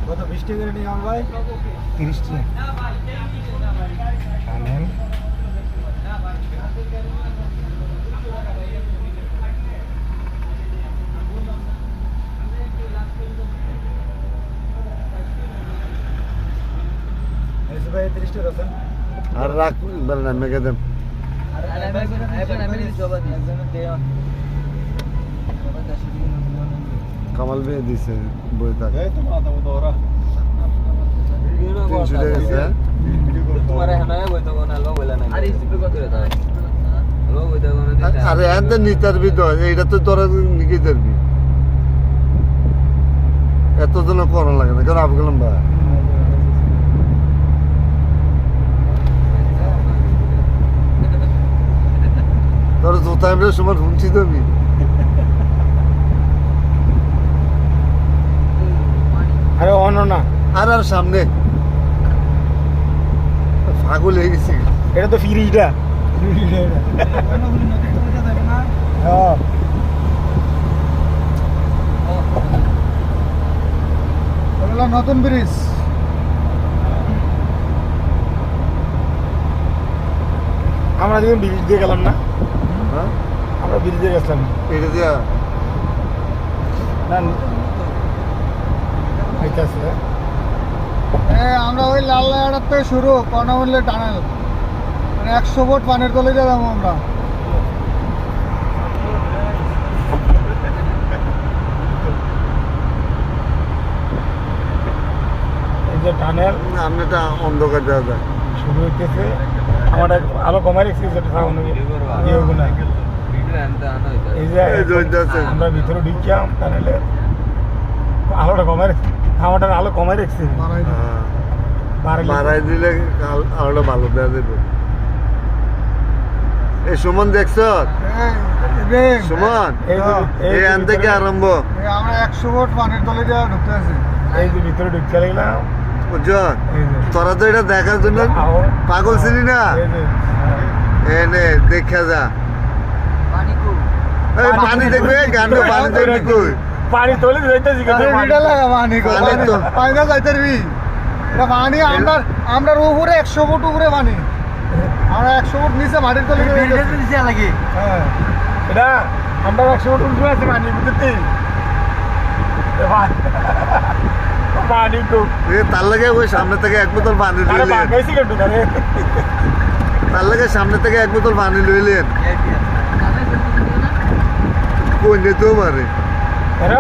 কত 20 টাকা করে নিয়ে আমার ভাই 30 টাকা টানেল এসে ভাই 30 টাকা দেন আর রাখ বল না মেকে দেন কামাল ভাই দিছে বই থাক এই তো মাথা মতো ওরা 300 টাকা আছে তোমার এখানে বইতো কোন আলো বলে না আর ইসপি কত রে তাই আলো বইতো কোন দিতে আরে এত নিতার ভিতর এইটা তো তোরা নিকে ধরবি এত জন করা লাগে না কারণ আবগলাম বা তোর জোতা আমরা সময় শুনছি তো আমি আরে অন না আর আর সামনে পাগল হয়ে গেছি এটা তো ফ্রিজটা হ্যাঁ নতুন ব্রিজ আমরা যখন ব্রিজ দিয়ে গেলাম না হ্যাঁ আমরা ব্রিজ দিয়ে গেছিলাম এটা দিয়া না আইতাছে আমরা ওই লাল লাগাটার থেকে শুরু কর্ণমূল্যে টানেল মানে 100 ফুট পানির তলে গেলাম আমরা এই যে টানেল সামনেটা অন্ধকার দেওয়া যায় শুরু হইতেছে আমার আলো কমাই রেখেছি যেটা সামনে ইয়ে হবে না ভিডিও আনতে আনো এই যে এই যে হইতাছে। আমরা ভিতরে ঢুকিয়াম টানেলে আলোটা কমাই রেখেছি আমাদের আলো কমাই রেখেছি মারাই দিলে আরো ভালো দেওয়া যাবে এই সুমন দেখছ সুমন এই আন থেকে আরম্ভ আমরা 100 ফুট পানির তলে যা ঢুকতে আছি এই যে ভিতরে ঢুকতে লাগলাম বুঝছ তোরা তো এটা দেখার জন্য পাগল ছিলি না এনে দেখা যা এই পানি দেখবে গান্ড পানি দেখবি কই পানি তলে যাইতেছি কিন্তু লাগা পানি পানি তো পানি না যাইতেরবি এটা পানি আমরা উপরে 100 ফুট উপরে পানি আমরা 100 ফুট নিচে মাটির তলে নিচে লাগে হ্যাঁ এটা আমরা 100 ফুট উপরে আছে পানি বুঝতে পানি তো তার লাগে ওই সামনে থেকে এক বোতল পানি আরে লইলেন বাগাইছি কেন তারে তার লাগে সামনে থেকে এক বোতল পানি লইলেন কই নিতেও পারে এরা